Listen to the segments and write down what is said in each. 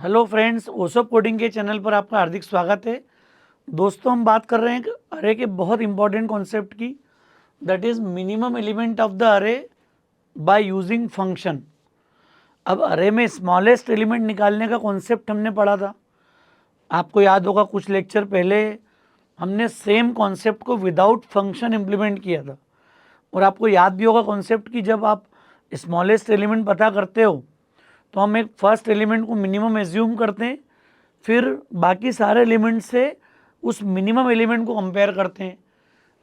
Hello friends, ओसो coding के channel पर आपका हार्दिक स्वागत है। दोस्तों, हम बात कर रहे हैं अरे के बहुत इंपॉर्टेंट कॉन्सेप्ट की, that is minimum element of the अरे बाय यूजिंग फंक्शन। अब अरे में स्मॉलेस्ट एलिमेंट निकालने का कॉन्सेप्ट हमने पढ़ा था। आपको याद होगा कुछ लेक्चर पहले हमने सेम कॉन्सेप्ट को विदाउट फंक्शन इम्प्लीमेंट किया था। और आपको याद भी होगा कॉन्सेप्ट कि जब आप स्मॉलेस्ट एलिमेंट पता करते हो तो हम एक फर्स्ट एलिमेंट को मिनिमम एज्यूम करते हैं, फिर बाकी सारे एलिमेंट से उस मिनिमम एलिमेंट को कंपेयर करते हैं।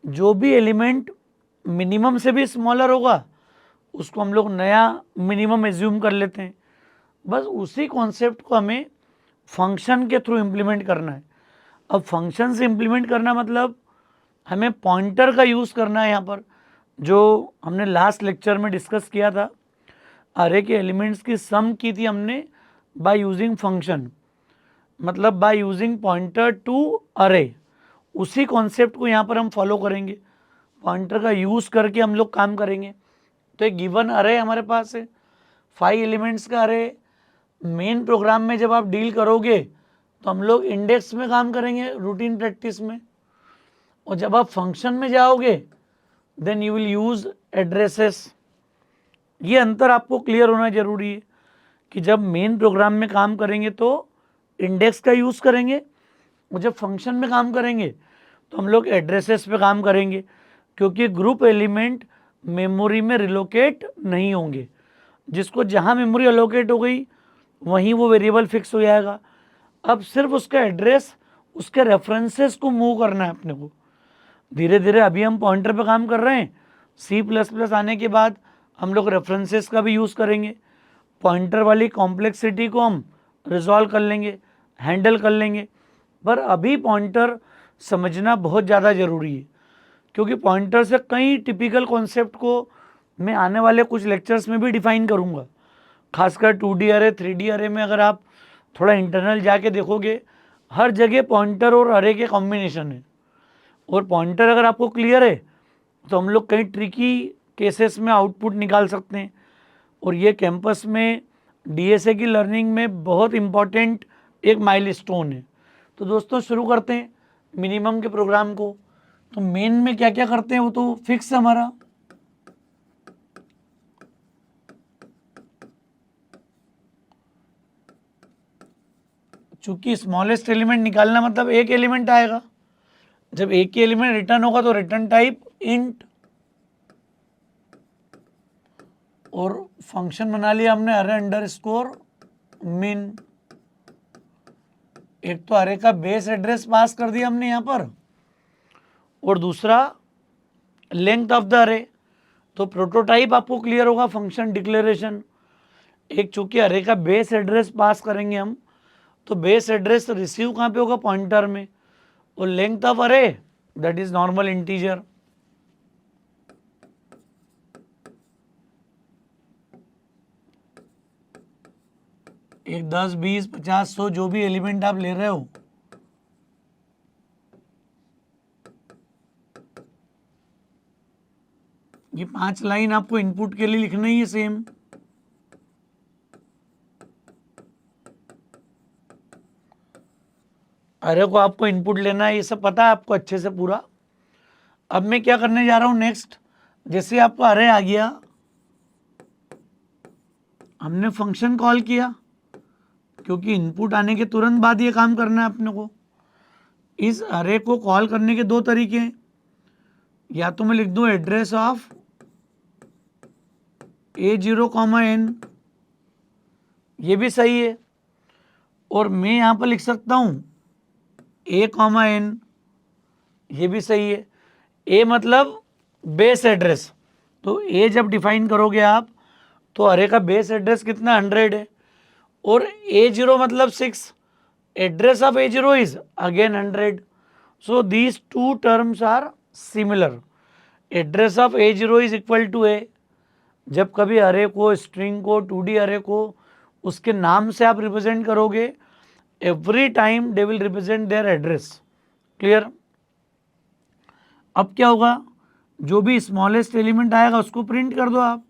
जो भी एलिमेंट मिनिमम से भी स्मॉलर होगा उसको हम लोग नया मिनिमम एज्यूम कर लेते हैं। बस उसी कॉन्सेप्ट को हमें फंक्शन के थ्रू इम्प्लीमेंट करना है। अब फंक्शन से इम्प्लीमेंट करना मतलब हमें पॉइंटर का यूज़ करना है। यहाँ पर जो हमने लास्ट लेक्चर में डिस्कस किया था, अरे के एलिमेंट्स की सम की थी हमने बाय यूजिंग फंक्शन, मतलब बाय यूजिंग पॉइंटर टू अरे। उसी कॉन्सेप्ट को यहाँ पर हम फॉलो करेंगे। पॉइंटर का यूज़ करके हम लोग काम करेंगे। तो एक गिवन अरे हमारे पास है, 5 एलिमेंट्स का अरे। मेन प्रोग्राम में जब आप डील करोगे तो हम लोग इंडेक्स में काम करेंगे रूटीन प्रैक्टिस में, और जब आप फंक्शन में जाओगे then you will use addresses. ये अंतर आपको क्लियर होना जरूरी है कि जब मेन प्रोग्राम में काम करेंगे तो इंडेक्स का यूज़ करेंगे, और जब फंक्शन में काम करेंगे तो हम लोग एड्रेसेस पे काम करेंगे, क्योंकि ग्रुप एलिमेंट मेमोरी में रिलोकेट नहीं होंगे। जिसको जहाँ मेमोरी अलोकेट हो गई वहीं वो वेरिएबल फिक्स हो जाएगा। अब सिर्फ उसका एड्रेस, उसके रेफरेंसेस को मूव करना है अपने को। धीरे धीरे अभी हम पॉइंटर पे काम कर रहे हैं, C++ आने के बाद हम लोग रेफरेंसेस का भी यूज़ करेंगे। पॉइंटर वाली कॉम्प्लेक्सिटी को हम रिजॉल्व कर लेंगे, हैंडल कर लेंगे। पर अभी पॉइंटर समझना बहुत ज़्यादा ज़रूरी है, क्योंकि पॉइंटर से कई टिपिकल कॉन्सेप्ट को मैं आने वाले कुछ लेक्चर्स में भी डिफाइन करूँगा। खासकर 2D अरे 3D अरे में अगर आप थोड़ा इंटरनल जाके देखोगे, हर जगह पॉइंटर और अरे के कॉम्बिनेशन है। और पॉइंटर अगर आपको क्लियर है तो हम लोग कई ट्रिकी केसेस में आउटपुट निकाल सकते हैं। और ये कैंपस में DSA की लर्निंग में बहुत इम्पॉर्टेंट एक माइलस्टोन है। तो दोस्तों, शुरू करते हैं मिनिमम के प्रोग्राम को। तो मेन में क्या क्या करते हैं वो तो फिक्स है हमारा। चूंकि स्मॉलेस्ट एलिमेंट निकालना मतलब एक एलिमेंट आएगा। जब एक ही एलिमेंट रिटर्न होगा तो रिटर्न टाइप इंट, और फंक्शन बना लिया हमने अरे अंडरस्कोर मिन। एक तो अरे का बेस एड्रेस पास कर दिया हमने यहाँ पर, और दूसरा लेंथ ऑफ द अरे। तो प्रोटोटाइप आपको क्लियर होगा, फंक्शन डिक्लेरेशन। एक चूंकि अरे का बेस एड्रेस पास करेंगे हम, तो बेस एड्रेस रिसीव कहाँ पे होगा, पॉइंटर में। और लेंथ ऑफ अरे दैट इज नॉर्मल इंटीजर। एक 10, 20, 50, 100 जो भी एलिमेंट आप ले रहे हो, ये 5 लाइन आपको इनपुट के लिए लिखना ही है सेम। अरे को आपको इनपुट लेना है, ये सब पता है आपको अच्छे से पूरा। अब मैं क्या करने जा रहा हूं नेक्स्ट, जैसे आपको अरे आ गया, हमने फंक्शन कॉल किया, क्योंकि इनपुट आने के तुरंत बाद ये काम करना है अपने को। इस अरे को कॉल करने के दो तरीके हैं। या तो मैं लिख दूं एड्रेस ऑफ A0, N, ये भी सही है। और मैं यहां पर लिख सकता हूं A, N, ये भी सही है। ए मतलब बेस एड्रेस, तो ए जब डिफाइन करोगे आप तो अरे का बेस एड्रेस कितना 100 है, और A0 मतलब 6, address of A0 is again 100। So these two terms are similar. Address of A0 is equal to a. जब कभी अरे को, स्ट्रिंग को, 2D अरे को उसके नाम से आप रिप्रेजेंट करोगे, every time they will represent their address. Clear. अब क्या होगा, जो भी स्मॉलेस्ट एलिमेंट आएगा उसको प्रिंट कर दो आप।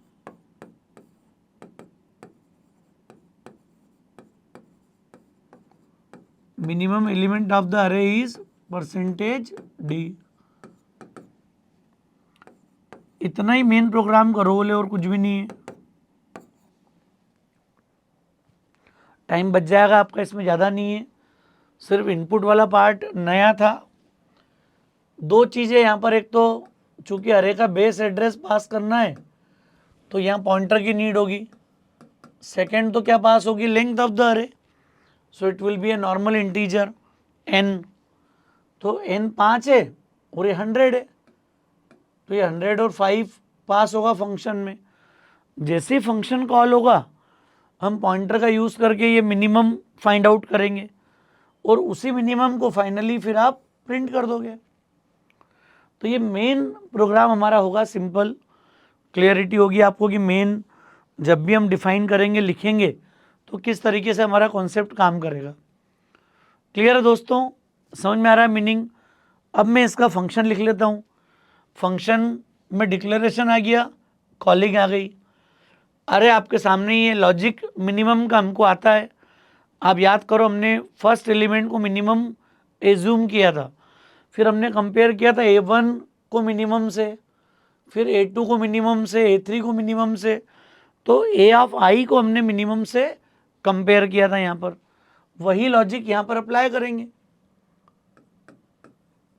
Minimum element of the array is percentage D. इतना ही मेन प्रोग्राम का रोल है और कुछ भी नहीं है। टाइम बच जाएगा आपका, इसमें ज़्यादा नहीं है, सिर्फ इनपुट वाला पार्ट नया था। दो चीज़ें यहाँ पर, एक तो चूंकि अरे का बेस एड्रेस पास करना है तो यहाँ पॉइंटर की नीड होगी। सेकंड तो क्या पास होगी, लेंथ ऑफ द अरे, so it will be a normal integer n। तो n 5 है और ये 100 है, तो ये 100 और 5 पास होगा फंक्शन में। जैसे ही फंक्शन कॉल होगा हम पॉइंटर का यूज़ करके ये मिनिमम फाइंड आउट करेंगे और उसी मिनिमम को फाइनली फिर आप प्रिंट कर दोगे। तो ये मेन प्रोग्राम हमारा होगा सिंपल। क्लियरिटी होगी आपको कि मेन जब भी हम डिफाइन करेंगे, लिखेंगे, तो किस तरीके से हमारा कॉन्सेप्ट काम करेगा। क्लियर है दोस्तों, समझ में आ रहा है मीनिंग। अब मैं इसका फंक्शन लिख लेता हूँ। फंक्शन में डिक्लेरेशन आ गया, कॉलिंग आ गई। अरे आपके सामने ये लॉजिक मिनिमम का हमको आता है। आप याद करो, हमने फर्स्ट एलिमेंट को मिनिमम एज्यूम किया था, फिर हमने कंपेयर किया था A1 को मिनिमम से, फिर A2 को मिनिमम से, A3 को मिनिमम से, तो A ऑफ I को हमने मिनिमम से कंपेयर किया था। यहाँ पर वही लॉजिक यहाँ पर अप्लाई करेंगे।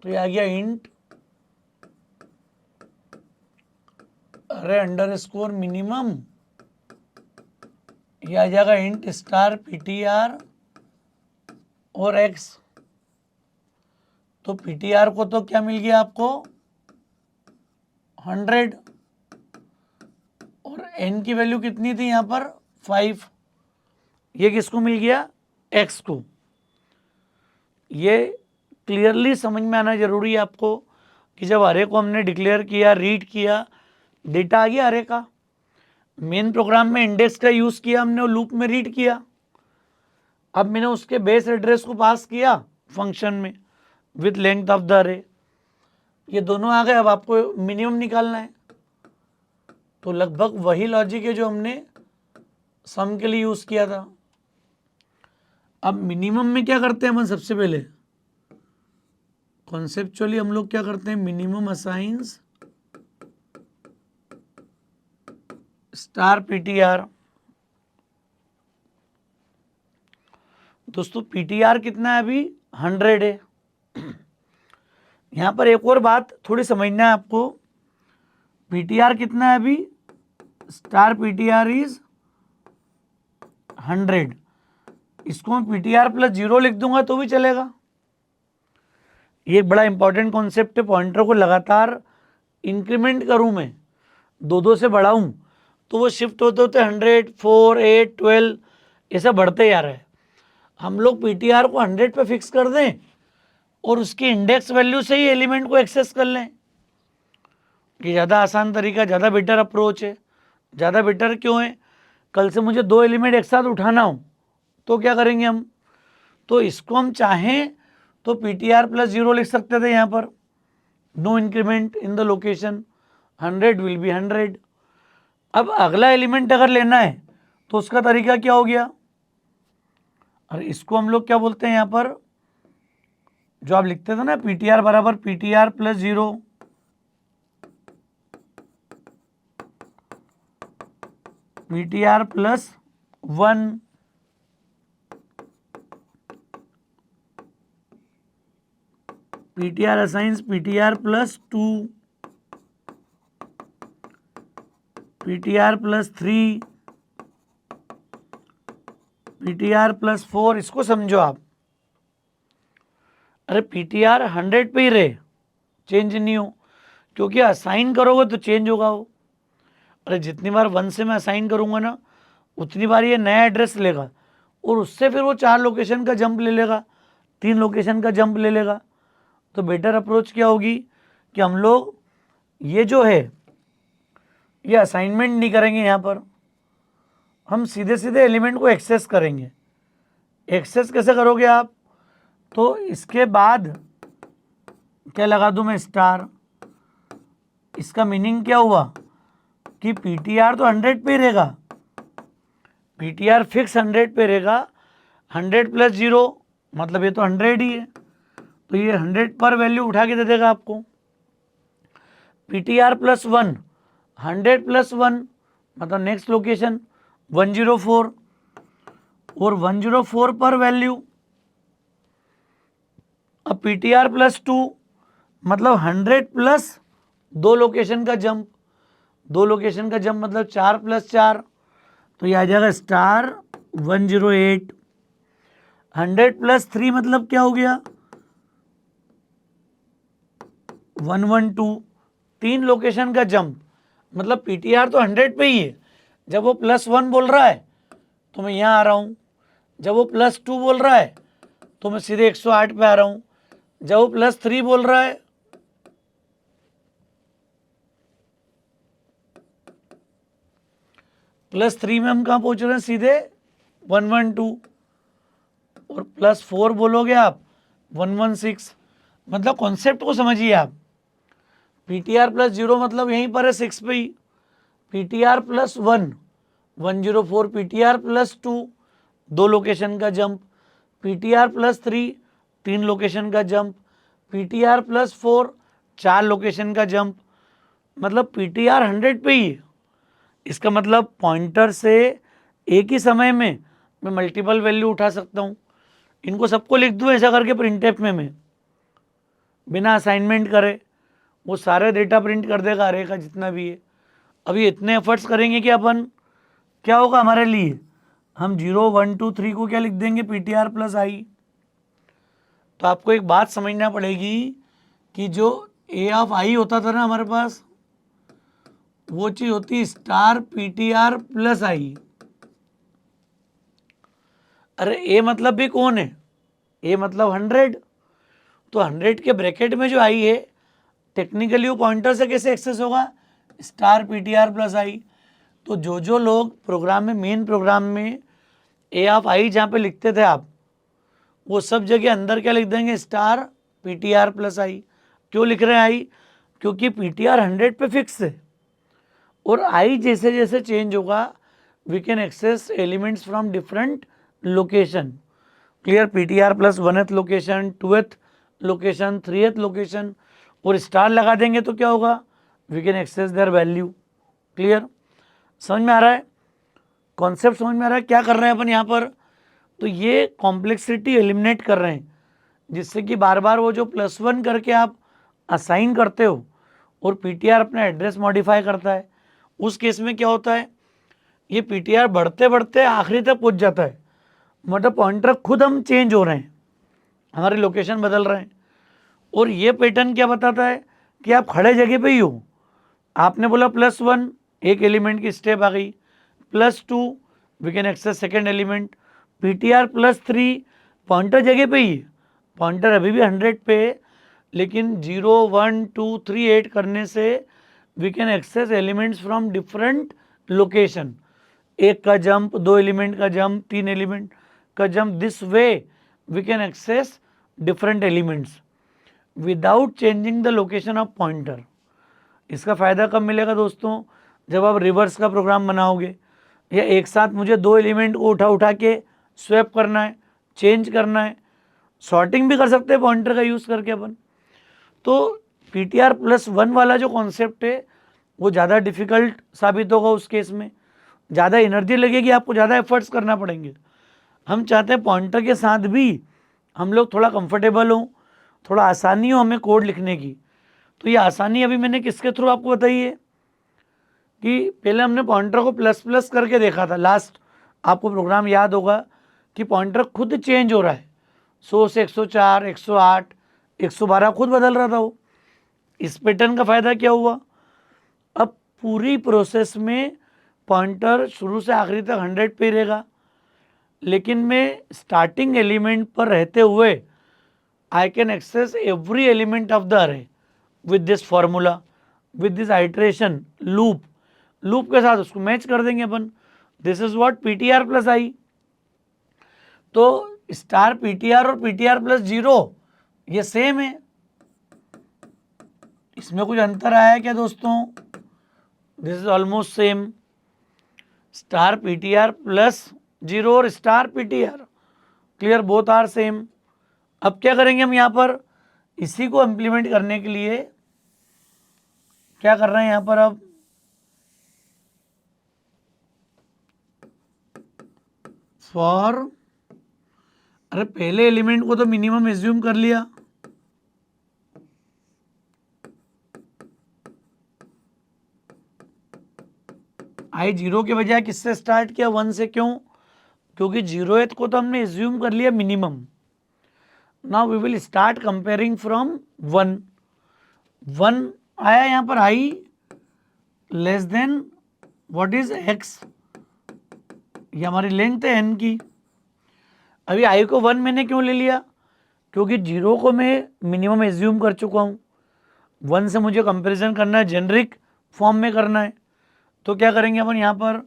तो ये आ गया इंट अरे अंडरस्कोर मिनिमम, ये आ जाएगा इंट स्टार PTR और x। तो PTR को तो क्या मिल गया आपको 100 और n की वैल्यू कितनी थी यहाँ पर 5। ये किसको मिल गया, x को। ये क्लियरली समझ में आना जरूरी है आपको कि जब अरे को हमने डिक्लेयर किया, रीड किया, डेटा आ गया अरे का। मेन प्रोग्राम में इंडेक्स का यूज़ किया हमने और लूप में रीड किया। अब मैंने उसके बेस एड्रेस को पास किया फंक्शन में विथ लेंथ ऑफ द अरे। ये दोनों आ गए, अब आपको मिनिमम निकालना है। तो लगभग वही लॉजिक है जो हमने सम के लिए यूज़ किया था। अब मिनिमम में क्या करते हैं हम, सबसे पहले कॉन्सेप्चुअली हम लोग क्या करते हैं, मिनिमम असाइंस स्टार PTR। दोस्तों PTR कितना है अभी 100 है। यहाँ पर एक और बात थोड़ी समझना है आपको, PTR कितना है अभी, स्टार PTR इज 100। इसको मैं PTR प्लस 0 लिख दूंगा तो भी चलेगा। ये एक बड़ा इंपॉर्टेंट कॉन्सेप्ट है। पॉइंटर को लगातार इंक्रीमेंट करूं मैं, 2 से बढ़ाऊं, तो वो शिफ्ट होते होते 100, 4, 8, 12 ऐसा बढ़ते जा रहा है। हम लोग PTR को 100 पे फिक्स कर दें और उसकी इंडेक्स वैल्यू से ही एलिमेंट को एक्सेस कर लें। ये ज़्यादा आसान तरीका, ज़्यादा बेटर अप्रोच है। ज़्यादा बेटर क्यों है, कल से मुझे 2 एलिमेंट एक साथ उठाना हो तो क्या करेंगे हम, तो इसको हम चाहें तो PTR प्लस 0 लिख सकते थे यहाँ पर, no increment in the location, 100 will be 100। अब अगला एलिमेंट अगर लेना है तो उसका तरीका क्या हो गया, और इसको हम लोग क्या बोलते हैं यहाँ पर, जो आप लिखते थे ना PTR बराबर PTR plus 0, PTR plus 1, PTR assigns PTR plus 2, PTR plus 3, PTR plus 4। इसको समझो आप, अरे PTR 100 पे ही रहे, चेंज नहीं हो, क्योंकि असाइन करोगे तो चेंज होगा वो। अरे जितनी बार 1 से मैं असाइन करूंगा ना, उतनी बार ये नया एड्रेस लेगा और उससे फिर वो 4 लोकेशन का जंप ले लेगा, 3 लोकेशन का जंप ले लेगा। तो बेटर अप्रोच क्या होगी कि हम लोग ये जो है ये असाइनमेंट नहीं करेंगे, यहाँ पर हम सीधे सीधे एलिमेंट को एक्सेस करेंगे। एक्सेस कैसे करोगे आप, तो इसके बाद क्या लगा दूं मैं, स्टार। इसका मीनिंग क्या हुआ कि PTR तो 100 पे रहेगा, PTR फिक्स 100 पे रहेगा, 100 प्लस 0 मतलब ये तो 100 ही है, तो ये 100 पर वैल्यू उठा के दे देगा आपको। PTR प्लस 1, 100 प्लस 1 मतलब नेक्स्ट लोकेशन 104, और 104 पर वैल्यू। अब PTR प्लस 2 मतलब 100 प्लस 2 लोकेशन का जंप, 2 लोकेशन का जंप मतलब 4 प्लस 4, तो ये आ जाएगा स्टार 108। 100 प्लस 3 मतलब क्या हो गया 112, 3 लोकेशन का जंप, मतलब PTR तो 100 पे ही है। जब वो +1 बोल रहा है तो मैं यहाँ आ रहा हूँ, जब वो +2 बोल रहा है तो मैं सीधे 108 पे आ रहा हूँ, जब वो +3 बोल रहा है +3 में हम कहाँ पहुँच रहे हैं सीधे 112, और +4 बोलोगे आप 116। मतलब कॉन्सेप्ट को समझिए आप। PTR प्लस 0 मतलब यहीं पर है 6 पे ही। PTR plus 1 104, PTR plus 2 2 location का जंप, PTR प्लस 3 3 लोकेशन का जंप, PTR प्लस 4 4 लोकेशन का जंप, मतलब PTR 100 पे ही है। इसका मतलब पॉइंटर से एक ही समय में मैं मल्टीपल वैल्यू उठा सकता हूँ। इनको सबको लिख दूँ ऐसा करके प्रिंट एफ में मैं बिना असाइनमेंट करे, वो सारे डेटा प्रिंट कर देगा अरे का जितना भी है। अभी इतने एफर्ट्स करेंगे कि अपन क्या होगा हमारे लिए, हम 0 1 2 3 को क्या लिख देंगे PTR प्लस आई। तो आपको एक बात समझना पड़ेगी कि जो A ऑफ आई होता था ना हमारे पास, वो चीज होती स्टार PTR प्लस आई। अरे A मतलब भी कौन है, A मतलब 100, तो 100 के ब्रैकेट में जो आई है टेक्निकली वो पॉइंटर से कैसे एक्सेस होगा, स्टार PTR प्लस आई। तो जो लोग प्रोग्राम में मेन प्रोग्राम में A ऑफ आई जहाँ पे लिखते थे आप, वो सब जगह अंदर क्या लिख देंगे स्टार PTR प्लस आई। क्यों लिख रहे हैं आई, क्योंकि PTR 100 पे फिक्स है, और आई जैसे जैसे चेंज होगा we can access elements from different location. Clear, PTR plus 1th location, 2th location, 3th location, और स्टार लगा देंगे तो क्या होगा, we can access their value. Clear, समझ में आ रहा है, कॉन्सेप्ट समझ में आ रहा है क्या कर रहे हैं अपन यहाँ पर। तो ये कॉम्प्लेक्सिटी एलिमिनेट कर रहे हैं, जिससे कि बार बार वो जो +1 करके आप असाइन करते हो और PTR अपना एड्रेस मॉडिफाई करता है, उस केस में क्या होता है, ये PTR बढ़ते बढ़ते आखिरी तक पहुंच जाता है। मतलब पॉइंटर खुद हम चेंज हो रहे हैं, हमारी लोकेशन बदल रहे हैं। और ये पैटर्न क्या बताता है कि आप खड़े जगह पे ही हो। आपने बोला +1 एक एलिमेंट की स्टेप आ गई, +2 we can access second element, PTR plus 3 pointer जगह पे ही है, पॉइंटर अभी भी 100 पे है, लेकिन 0 1 2 3 8 करने से we can access elements from different location. एक का जंप, 2 एलिमेंट का जंप, 3 एलिमेंट का जंप, this way we can access different elements without changing the location of pointer. इसका फ़ायदा कब मिलेगा दोस्तों, जब आप रिवर्स का प्रोग्राम बनाओगे, या एक साथ मुझे 2 एलिमेंट को उठा उठा के स्वैप करना है, चेंज करना है, सॉर्टिंग भी कर सकते हैं पॉइंटर का यूज़ करके अपन। तो PTR प्लस 1 वाला जो कॉन्सेप्ट है वो ज़्यादा डिफ़िकल्ट साबित होगा उस केस में, ज़्यादा एनर्जी लगेगी, आपको ज़्यादा एफर्ट्स करना पड़ेंगे। हम चाहते हैं पॉइंटर के साथ भी हम लोग थोड़ा कंफर्टेबल हों, थोड़ा आसानी हो हमें कोड लिखने की। तो ये आसानी अभी मैंने किसके थ्रू आपको बताई है कि पहले हमने पॉइंटर को प्लस प्लस करके देखा था, लास्ट आपको प्रोग्राम याद होगा कि पॉइंटर खुद चेंज हो रहा है, 100 से 104, 108, 112 खुद बदल रहा था वो। इस पैटर्न का फ़ायदा क्या हुआ, अब पूरी प्रोसेस में पॉइंटर शुरू से आखिरी तक 100 पे ही रहेगा, लेकिन मैं स्टार्टिंग एलिमेंट पर रहते हुए I can access every element of the array with this formula, with this iteration loop, loop के साथ उसको मैच कर देंगे अपन। This is what PTR plus i. तो स्टार PTR और PTR प्लस 0 ये सेम है, इसमें कुछ अंतर आया है क्या दोस्तों, this is almost same. Star PTR plus 0 और star PTR, clear, both are same. अब क्या करेंगे हम यहाँ पर, इसी को इम्प्लीमेंट करने के लिए क्या कर रहे हैं यहाँ पर, अब फॉर, अरे पहले एलिमेंट को तो मिनिमम एज्यूम कर लिया, आई जीरो के बजाय किससे स्टार्ट किया, 1 से। क्यों? क्योंकि जीरोथ को तो हमने एज्यूम कर लिया minimum. Now we will start comparing from 1। 1 आया यहाँ पर, i less than what is x, ये हमारी लेंथ है n की। अभी आई को 1 मैंने क्यों ले लिया, क्योंकि जीरो को मैं मिनिमम एज्यूम कर चुका हूँ। 1 से मुझे कंपैरिजन करना है, जेनरिक फॉर्म में करना है। तो क्या करेंगे अपन यहाँ पर,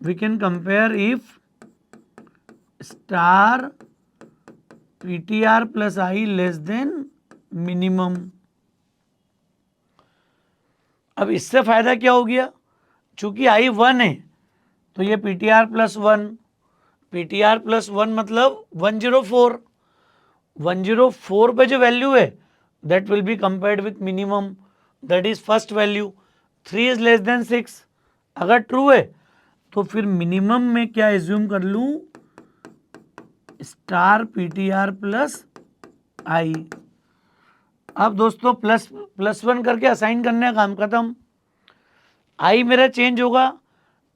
we can compare if star PTR plus i less than minimum. अब इससे फायदा क्या हो गया, चूंकि आई 1 है तो ये पीटीआर प्लस 1, पीटीआर प्लस 1 मतलब 104। 104 पे जो वैल्यू है that will be compared with minimum, that is first value. 3 is less than 6, अगर ट्रू है तो फिर मिनिमम में क्या एज्यूम कर लूं, स्टार पीटीआर प्लस आई। अब दोस्तों प्लस 1 करके असाइन करने का काम खत्म। आई मेरा चेंज होगा,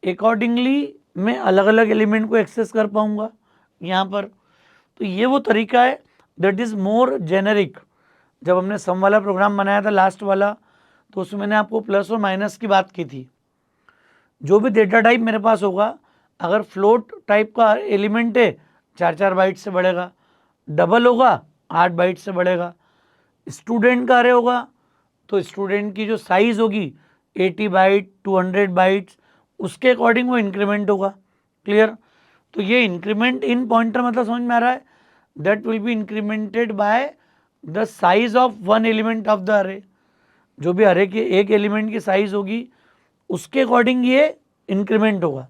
अकॉर्डिंगली मैं अलग अलग एलिमेंट को एक्सेस कर पाऊंगा यहाँ पर। तो ये वो तरीका है दैट इज़ मोर जेनरिक। जब हमने सम वाला प्रोग्राम बनाया था लास्ट वाला, तो उसमें मैंने आपको प्लस और माइनस की बात की थी। जो भी डेटा टाइप मेरे पास होगा, अगर फ्लोट टाइप का एलिमेंट है 4-4 बाइट से बढ़ेगा, डबल होगा 8 बाइट से बढ़ेगा, स्टूडेंट का अरे होगा तो स्टूडेंट की जो साइज़ होगी 80 बाइट 200 बाइट्स, उसके अकॉर्डिंग वो इंक्रीमेंट होगा। क्लियर? तो ये इंक्रीमेंट इन पॉइंटर मतलब समझ में आ रहा है, that will be incremented by the size of one element of the अरे। जो भी अरे के एक एलिमेंट की साइज होगी उसके अकॉर्डिंग ये इंक्रीमेंट होगा।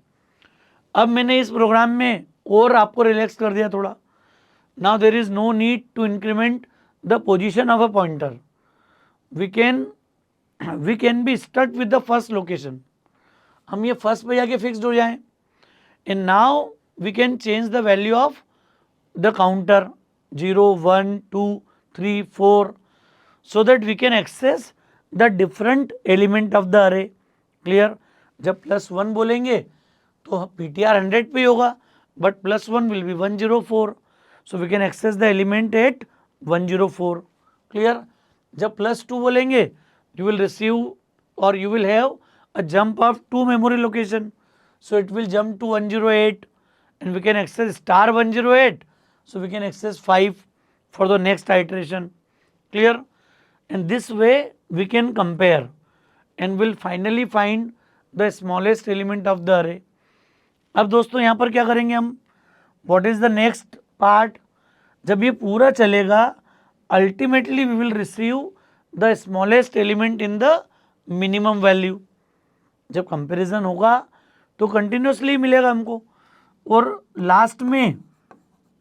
अब मैंने इस प्रोग्राम में और आपको रिलैक्स कर दिया थोड़ा। Now there is no need to increment the position of a pointer, we can be stuck with the first location. हम ये फर्स्ट पे जाके फिक्स्ड हो जाएं, and now we can change the value of the counter 0, 1, 2, 3, 4 so that we can access the different element of the array. Clear? जब +1 बोलेंगे तो ptr 100 पे होगा, but +1 will be 104, so we can access the element at 104. Clear? जब +2 बोलेंगे you will receive or you will have a jump of 2 memory location, so it will jump to 108 and we can access star 108, so we can access 5 for the next iteration. Clear? And this way we can compare and will finally find the smallest element of the array. अब दोस्तों यहाँ पर क्या करेंगे हम, what is the next part? जब ये पूरा चलेगा ultimately we will receive the smallest element in the minimum value. जब कंपैरिजन होगा तो कंटिन्यूसली मिलेगा हमको, और लास्ट में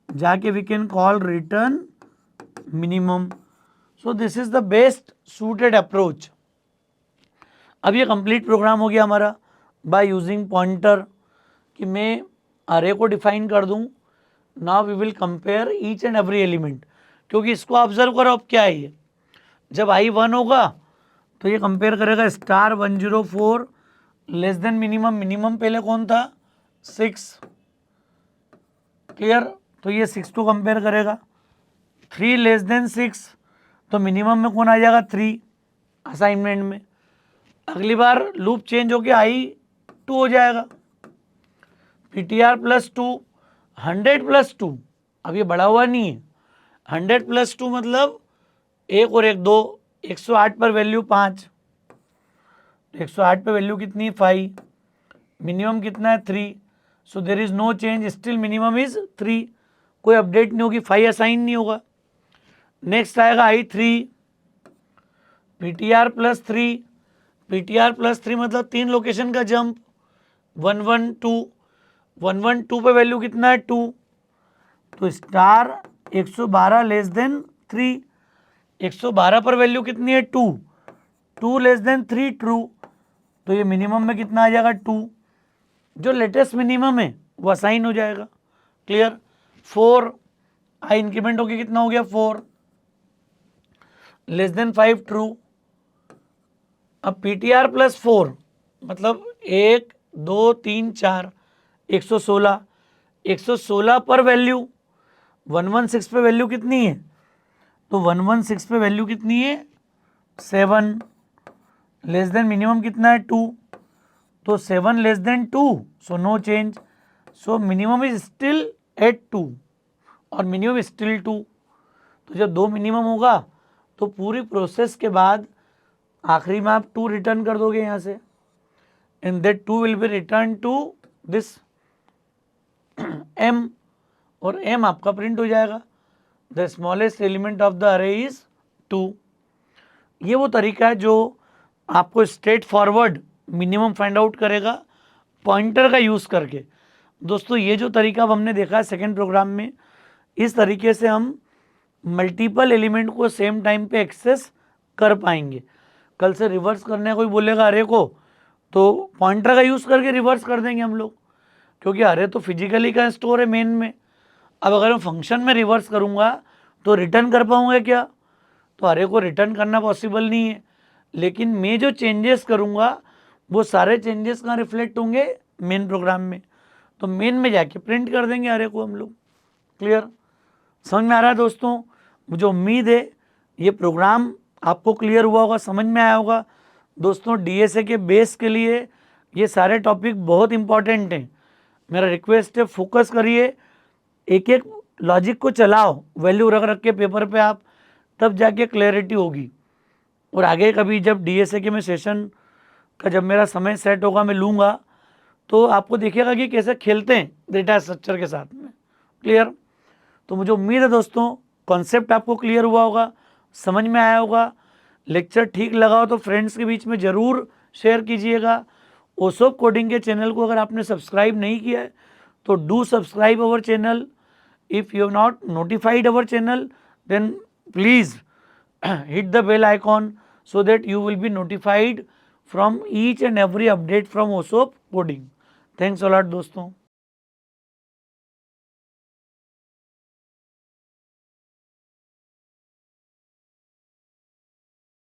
जाके we can call return minimum. So this is the best suited approach. अब ये कंप्लीट प्रोग्राम हो गया हमारा बाय यूजिंग पॉइंटर, कि मैं अरे को डिफाइन कर दूं. Now we will compare each and every element, क्योंकि इसको ऑब्जर्व करो. अब क्या है ये, जब आई 1 होगा तो ये कंपेयर करेगा star 104 less than minimum. Minimum पहले कौन था, 6. क्लियर? तो ये 6 को कंपेयर करेगा. 3 लेस देन 6 तो मिनिमम में कौन आ जाएगा, 3 असाइनमेंट में. अगली बार लूप चेंज होके आई 2 हो जाएगा. पीटीआर प्लस 2, 100 प्लस 2, अब ये बढ़ा हुआ नहीं है. 100 प्लस 2 मतलब 1 और 1 2, 108 पर वैल्यू 5, 108 पे वैल्यू कितनी, 5. मिनिमम कितना है, 3. So there is no change, still minimum is 3. कोई अपडेट नहीं होगी, 5 असाइन नहीं होगा. नेक्स्ट आएगा आई 3, पीटीआर प्लस 3. पीटीआर प्लस 3 मतलब 3 लोकेशन का जंप. 112, 112 पे वैल्यू कितना है, 2. तो स्टार 112 लेस देन 3, 112 पर वैल्यू कितनी है 2, 2 लेस देन 3 ट्रू, तो ये मिनिमम में कितना आ जाएगा 2, जो लेटेस्ट मिनिमम है वो असाइन हो जाएगा। क्लियर। 4 आई इंक्रीमेंट होके कितना हो गया 4 लेस देन 5 ट्रू। अब पीटीआर प्लस 4 मतलब 1 2 3 4 116, 116 पर वैल्यू 116 पे वैल्यू कितनी है, तो 116 पे वैल्यू कितनी है 7, लेस देन मिनिमम कितना है 2, तो 7 less than 2, so no change, so minimum is still at 2 और मिनिमम स्टिल 2। तो जब 2 मिनिमम होगा तो पूरी प्रोसेस के बाद आखिरी में आप 2 रिटर्न कर दोगे यहाँ से, and that 2 will be return to this m, और m आपका प्रिंट हो जाएगा। The smallest element of the array is 2। ये वो तरीका है जो आपको straight forward minimum find out करेगा पॉइंटर का यूज़ करके। दोस्तों ये जो तरीका अब हमने देखा है सेकेंड प्रोग्राम में, इस तरीके से हम मल्टीपल एलिमेंट को सेम टाइम पे एक्सेस कर पाएंगे। कल से रिवर्स करने कोई बोलेगा अरे को, तो पॉइंटर का यूज़ करके रिवर्स कर देंगे हम लोग, क्योंकि अरे तो फिजिकली का स्टोर है मेन में। अब अगर मैं फंक्शन में रिवर्स करूँगा तो रिटर्न कर पाऊँगा क्या, तो अरे को रिटर्न करना पॉसिबल नहीं है, लेकिन मैं जो चेंजेस करूँगा वो सारे चेंजेस कहाँ रिफ्लेक्ट होंगे मेन प्रोग्राम में, तो मेन में जाके प्रिंट कर देंगे अरे को हम लोग। क्लियर, समझ में आ रहा है दोस्तों। मुझे उम्मीद है ये प्रोग्राम आपको क्लियर हुआ होगा, समझ में आया होगा। दोस्तों डीएसए के बेस के लिए ये सारे टॉपिक बहुत इंपॉर्टेंट हैं। मेरा रिक्वेस्ट है फोकस करिए, एक एक लॉजिक को चलाओ, वैल्यू रख रख के पेपर पे आप, तब जाके क्लैरिटी होगी। और आगे कभी जब डीएसए के मैं सेशन का जब मेरा समय सेट होगा मैं लूँगा, तो आपको देखिएगा कि कैसे खेलते हैं डेटा स्ट्रक्चर के साथ में। क्लियर। तो मुझे उम्मीद है दोस्तों कॉन्सेप्ट आपको क्लियर हुआ होगा, समझ में आया होगा। लेक्चर ठीक लगा हो तो फ्रेंड्स के बीच में ज़रूर शेयर कीजिएगा। ओसोप कोडिंग के चैनल को अगर आपने सब्सक्राइब नहीं किया है तो do subscribe our channel. If you have not notified our channel then please hit the bell icon so that you will be notified from each and every update from OSOP coding. Thanks a lot दोस्तों।